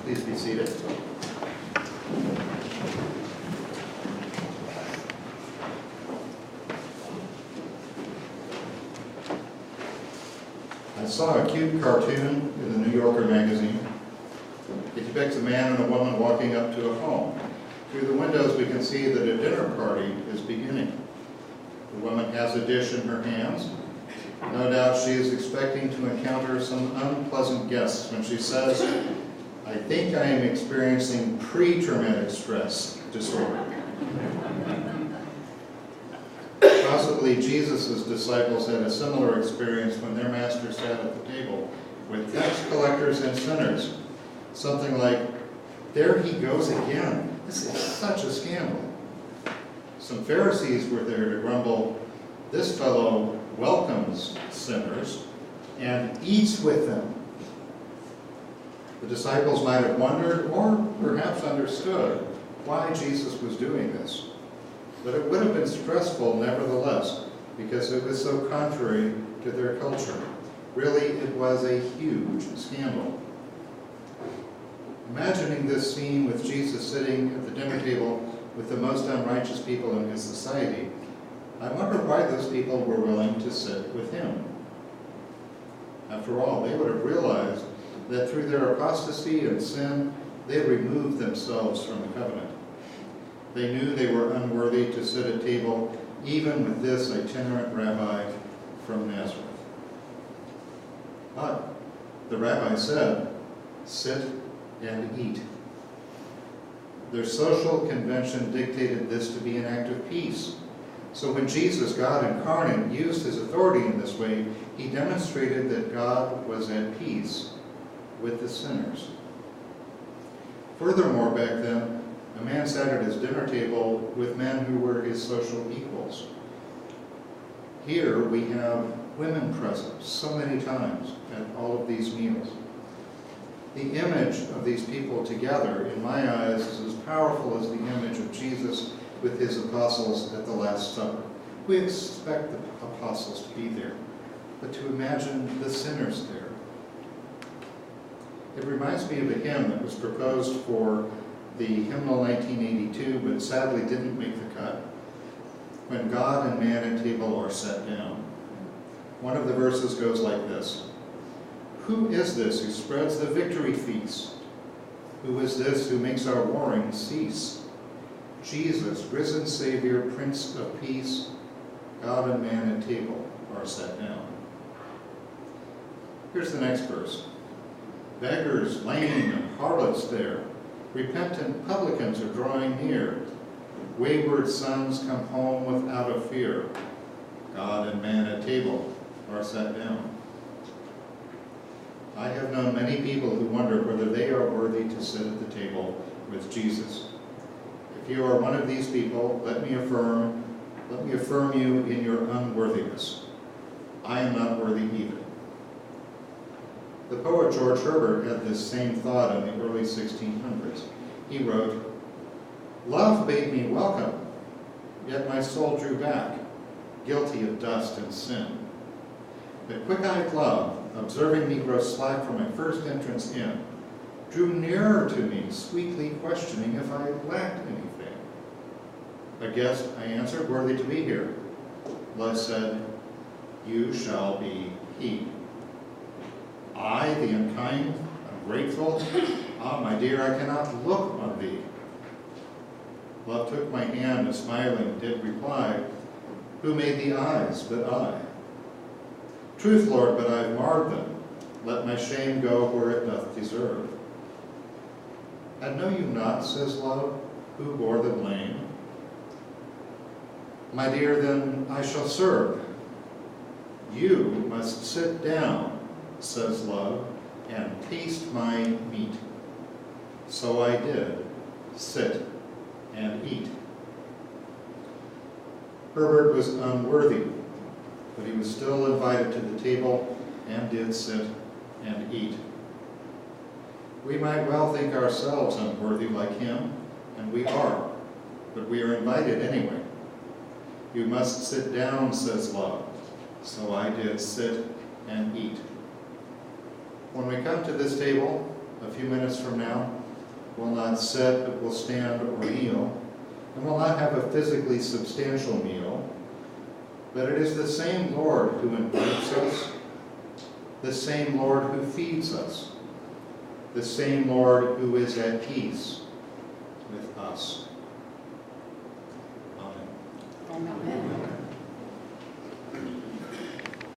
Please be seated. I saw a cute cartoon in the New Yorker magazine. It depicts a man and a woman walking up to a home. Through the windows we can see that a dinner party is beginning. The woman has a dish in her hands. No doubt she is expecting to encounter some unpleasant guests when she says, "I think I am experiencing pre-traumatic stress disorder." Possibly Jesus' disciples had a similar experience when their master sat at the table with tax collectors and sinners. Something like, "There he goes again. This is such a scandal." Some Pharisees were there to grumble, "This fellow welcomes sinners and eats with them." The disciples might have wondered, or perhaps understood, why Jesus was doing this. But it would have been stressful nevertheless, because it was so contrary to their culture. Really, it was a huge scandal. Imagining this scene with Jesus sitting at the dinner table with the most unrighteous people in his society, I wonder why those people were willing to sit with him. After all, they would have realized that through their apostasy and sin, they had removed themselves from the covenant. They knew they were unworthy to sit at table even with this itinerant rabbi from Nazareth. But the rabbi said, "Sit and eat." Their social convention dictated this to be an act of peace. So when Jesus, God incarnate, used his authority in this way, he demonstrated that God was at peace with the sinners. Furthermore, back then, a man sat at his dinner table with men who were his social equals. Here we have women present so many times at all of these meals. The image of these people together, in my eyes, is as powerful as the image of Jesus with his apostles at the Last Supper. We expect the apostles to be there, but to imagine the sinners there. It reminds me of a hymn that was proposed for the hymnal 1982, but sadly didn't make the cut. When God and man at table are set down. One of the verses goes like this: "Who is this who spreads the victory feast? Who is this who makes our warring cease? Jesus, risen Savior, Prince of Peace, God and man at table are set down." Here's the next verse. "Beggars, lame, and harlots there. Repentant publicans are drawing near. Wayward sons come home without a fear. God and man at table are set down." I have known many people who wonder whether they are worthy to sit at the table with Jesus. If you are one of these people, let me affirm you in your unworthiness. I am not worthy either. The poet George Herbert had this same thought in the early 1600s. He wrote, "Love bade me welcome, yet my soul drew back, guilty of dust and sin. But quick-eyed love, observing me grow slack from my first entrance in, drew nearer to me, sweetly questioning if I lacked anything. A guest, I answered, worthy to be here. Love said, you shall be he. I, the unkind, ungrateful, ah, my dear, I cannot look on thee. Love took my hand and smiling did reply, who made the eyes but I? Truth, Lord, but I've marred them. Let my shame go where it doth deserve. And know you not, says love, who bore the blame? My dear, then I shall serve. You must sit down, says love, and taste my meat. So I did, sit and eat. Herbert was unworthy, but he was still invited to the table and did sit and eat. We might well think ourselves unworthy like him, and we are, but we are invited anyway. You must sit down, says love. So I did sit and eat. When we come to this table, a few minutes from now, will not sit, but will stand or kneel, and will not have a physically substantial meal, but it is the same Lord who invites us, the same Lord who feeds us, the same Lord who is at peace with us. Amen. Amen.